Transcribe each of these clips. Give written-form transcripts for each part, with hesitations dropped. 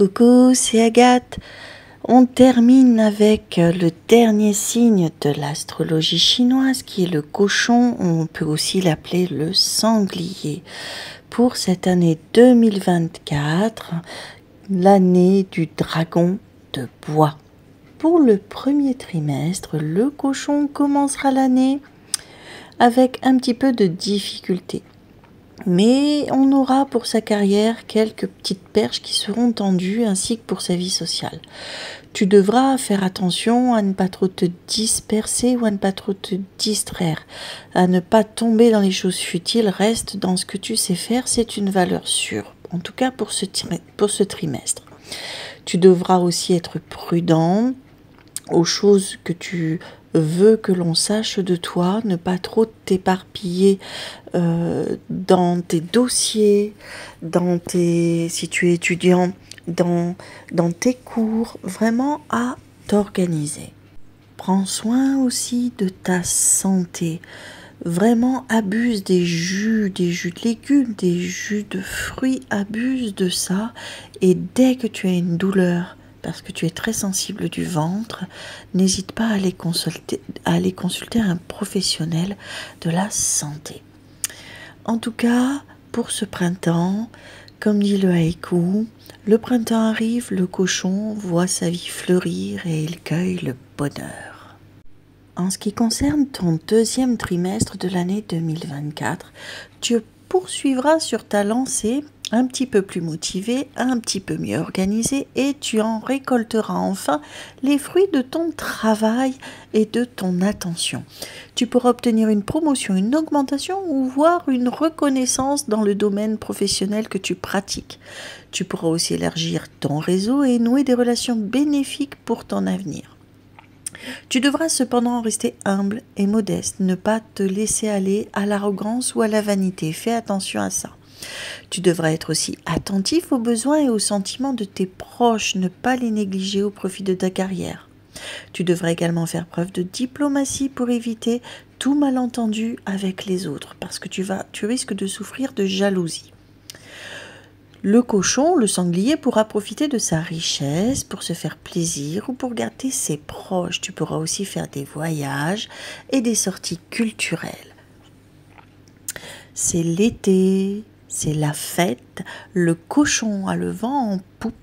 Coucou, c'est Agathe. On termine avec le dernier signe de l'astrologie chinoise qui est le cochon, on peut aussi l'appeler le sanglier. Pour cette année 2024, l'année du dragon de bois. Pour le premier trimestre, le cochon commencera l'année avec un petit peu de difficulté. Mais on aura pour sa carrière quelques petites perches qui seront tendues ainsi que pour sa vie sociale. Tu devras faire attention à ne pas trop te disperser ou à ne pas trop te distraire, à ne pas tomber dans les choses futiles, reste dans ce que tu sais faire, c'est une valeur sûre, en tout cas pour ce trimestre. Tu devras aussi être prudent aux choses que tu veux que l'on sache de toi, ne pas trop t'éparpiller dans tes dossiers, si tu es étudiant, dans tes cours, vraiment à t'organiser. Prends soin aussi de ta santé. Vraiment abuse des jus de légumes, des jus de fruits, abuse de ça. Et dès que tu as une douleur, parce que tu es très sensible du ventre, n'hésite pas à aller consulter un professionnel de la santé. En tout cas, pour ce printemps, comme dit le haïku, le printemps arrive, le cochon voit sa vie fleurir et il cueille le bonheur. En ce qui concerne ton deuxième trimestre de l'année 2024, tu poursuivras sur ta lancée un petit peu plus motivé, un petit peu mieux organisé et tu en récolteras enfin les fruits de ton travail et de ton attention. Tu pourras obtenir une promotion, une augmentation ou voire une reconnaissance dans le domaine professionnel que tu pratiques. Tu pourras aussi élargir ton réseau et nouer des relations bénéfiques pour ton avenir. Tu devras cependant rester humble et modeste, ne pas te laisser aller à l'arrogance ou à la vanité. Fais attention à ça. Tu devras être aussi attentif aux besoins et aux sentiments de tes proches, ne pas les négliger au profit de ta carrière. Tu devras également faire preuve de diplomatie pour éviter tout malentendu avec les autres, parce que tu risques de souffrir de jalousie. Le cochon, le sanglier, pourra profiter de sa richesse pour se faire plaisir ou pour garder ses proches. Tu pourras aussi faire des voyages et des sorties culturelles. C'est l'été, c'est la fête. Le cochon a le vent en poupe.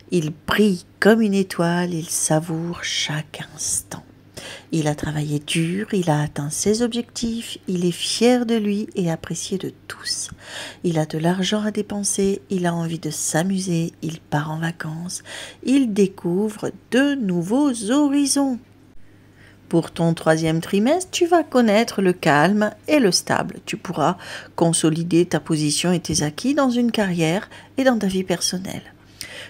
Il brille comme une étoile, il savoure chaque instant. Il a travaillé dur, il a atteint ses objectifs, il est fier de lui et apprécié de tous. Il a de l'argent à dépenser, il a envie de s'amuser, il part en vacances, il découvre de nouveaux horizons. Pour ton troisième trimestre, tu vas connaître le calme et le stable. Tu pourras consolider ta position et tes acquis dans une carrière et dans ta vie personnelle.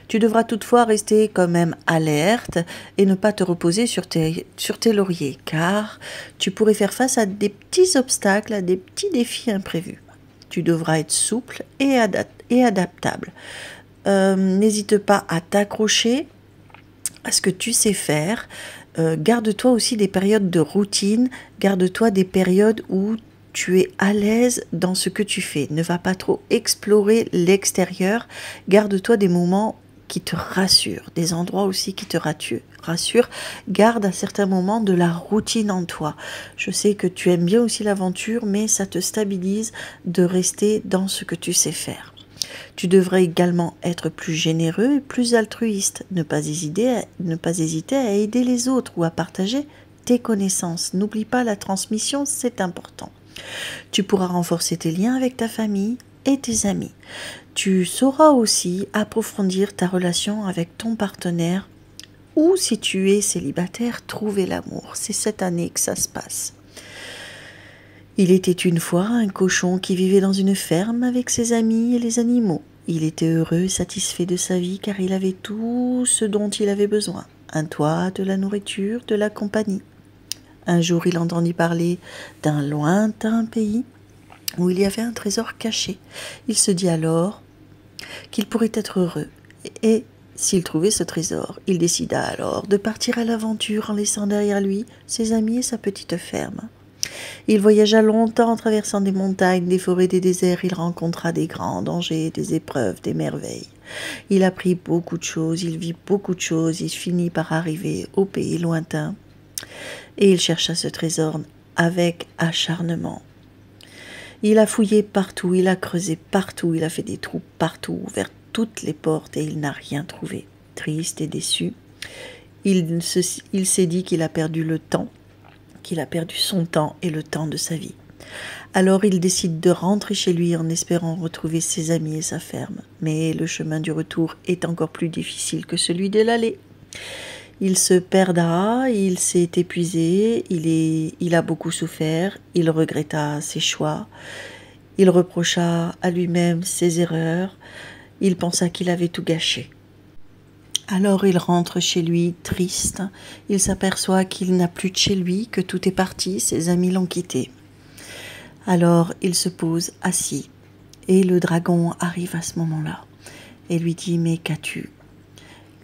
Tu devras toutefois rester quand même alerte et ne pas te reposer sur tes lauriers, car tu pourrais faire face à des petits obstacles, à des petits défis imprévus. Tu devras être souple et adaptable. N'hésite pas à t'accrocher à ce que tu sais faire. Garde-toi aussi des périodes de routine, garde-toi des périodes où tu es à l'aise dans ce que tu fais. Ne va pas trop explorer l'extérieur, garde-toi des moments qui te rassurent, des endroits aussi qui te rassurent. Garde à certains moments de la routine en toi. Je sais que tu aimes bien aussi l'aventure, mais ça te stabilise de rester dans ce que tu sais faire. Tu devrais également être plus généreux et plus altruiste. Ne pas hésiter à aider les autres ou à partager tes connaissances. N'oublie pas la transmission, c'est important. Tu pourras renforcer tes liens avec ta famille et tes amis. Tu sauras aussi approfondir ta relation avec ton partenaire ou si tu es célibataire, trouver l'amour. C'est cette année que ça se passe. Il était une fois un cochon qui vivait dans une ferme avec ses amis et les animaux. Il était heureux, satisfait de sa vie car il avait tout ce dont il avait besoin. Un toit, de la nourriture, de la compagnie. Un jour, il entendit parler d'un lointain pays où il y avait un trésor caché. Il se dit alors qu'il pourrait être heureux. Et s'il trouvait ce trésor, il décida alors de partir à l'aventure en laissant derrière lui ses amis et sa petite ferme. Il voyagea longtemps en traversant des montagnes, des forêts, des déserts. Il rencontra des grands dangers, des épreuves, des merveilles. Il a appris beaucoup de choses, il vit beaucoup de choses, il finit par arriver au pays lointain. Et il chercha ce trésor avec acharnement. Il a fouillé partout, il a creusé partout, il a fait des trous partout, ouvert toutes les portes et il n'a rien trouvé. Triste et déçu, il s'est dit qu'il a perdu le temps, qu'il a perdu son temps et le temps de sa vie. Alors il décide de rentrer chez lui en espérant retrouver ses amis et sa ferme. Mais le chemin du retour est encore plus difficile que celui de l'aller. Il se perdra, il s'est épuisé, il a beaucoup souffert, il regretta ses choix, il reprocha à lui-même ses erreurs, il pensa qu'il avait tout gâché. Alors il rentre chez lui triste, il s'aperçoit qu'il n'a plus de chez lui, que tout est parti, ses amis l'ont quitté. Alors il se pose assis et le dragon arrive à ce moment-là et lui dit « Mais qu'as-tu »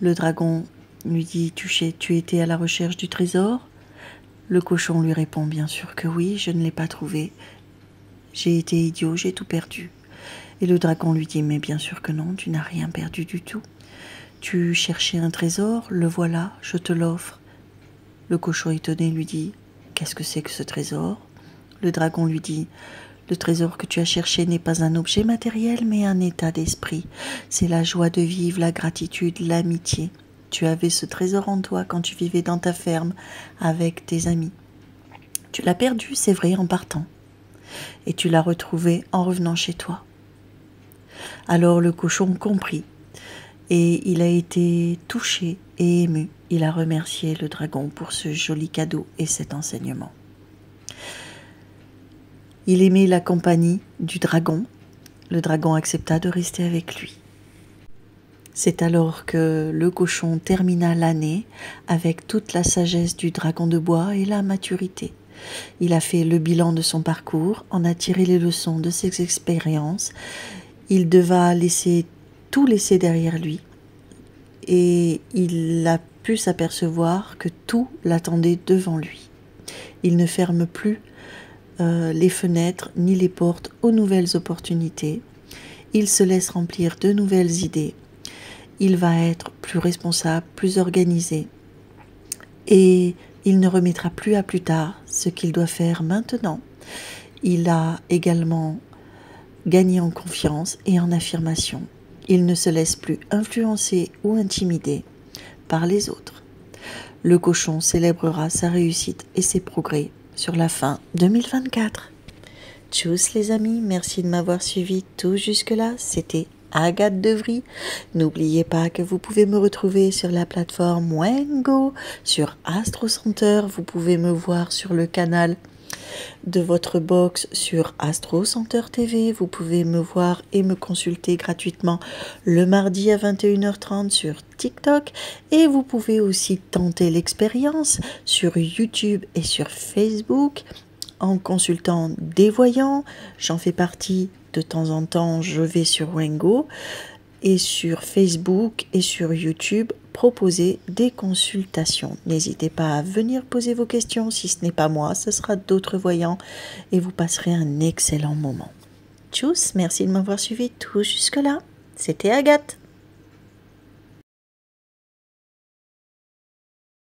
Le dragon lui dit « Tu étais à la recherche du trésor ?» Le cochon lui répond « Bien sûr que oui, je ne l'ai pas trouvé. J'ai été idiot, j'ai tout perdu. » Et le dragon lui dit « Mais bien sûr que non, tu n'as rien perdu du tout. Tu cherchais un trésor, le voilà, je te l'offre. » Le cochon étonné lui dit « Qu'est-ce que c'est que ce trésor ?» Le dragon lui dit « Le trésor que tu as cherché n'est pas un objet matériel, mais un état d'esprit. C'est la joie de vivre, la gratitude, l'amitié. Tu avais ce trésor en toi quand tu vivais dans ta ferme avec tes amis. Tu l'as perdu, c'est vrai, en partant. Et tu l'as retrouvé en revenant chez toi. » Alors le cochon comprit. Et il a été touché et ému. Il a remercié le dragon pour ce joli cadeau et cet enseignement. Il aimait la compagnie du dragon. Le dragon accepta de rester avec lui. C'est alors que le cochon termina l'année avec toute la sagesse du dragon de bois et la maturité. Il a fait le bilan de son parcours, en a tiré les leçons de ses expériences. Il devra tout laisser derrière lui et il a pu s'apercevoir que tout l'attendait devant lui. Il ne ferme plus les fenêtres ni les portes aux nouvelles opportunités. Il se laisse remplir de nouvelles idées. Il va être plus responsable, plus organisé et il ne remettra plus à plus tard ce qu'il doit faire maintenant. Il a également gagné en confiance et en affirmation. Il ne se laisse plus influencer ou intimider par les autres. Le cochon célébrera sa réussite et ses progrès sur la fin 2024. Tchuss les amis, merci de m'avoir suivi tout jusque-là. C'était Agathe Devry. N'oubliez pas que vous pouvez me retrouver sur la plateforme Wango, sur Astro Center. Vous pouvez me voir sur le canal de votre box sur Astro Center TV. Vous pouvez me voir et me consulter gratuitement le mardi à 21h30 sur TikTok. Et vous pouvez aussi tenter l'expérience sur YouTube et sur Facebook en consultant des voyants. J'en fais partie de temps en temps, je vais sur Wango et sur Facebook et sur YouTube proposer des consultations. N'hésitez pas à venir poser vos questions. Si ce n'est pas moi, ce sera d'autres voyants et vous passerez un excellent moment. Tchuss, merci de m'avoir suivi tout jusque-là. C'était Agathe.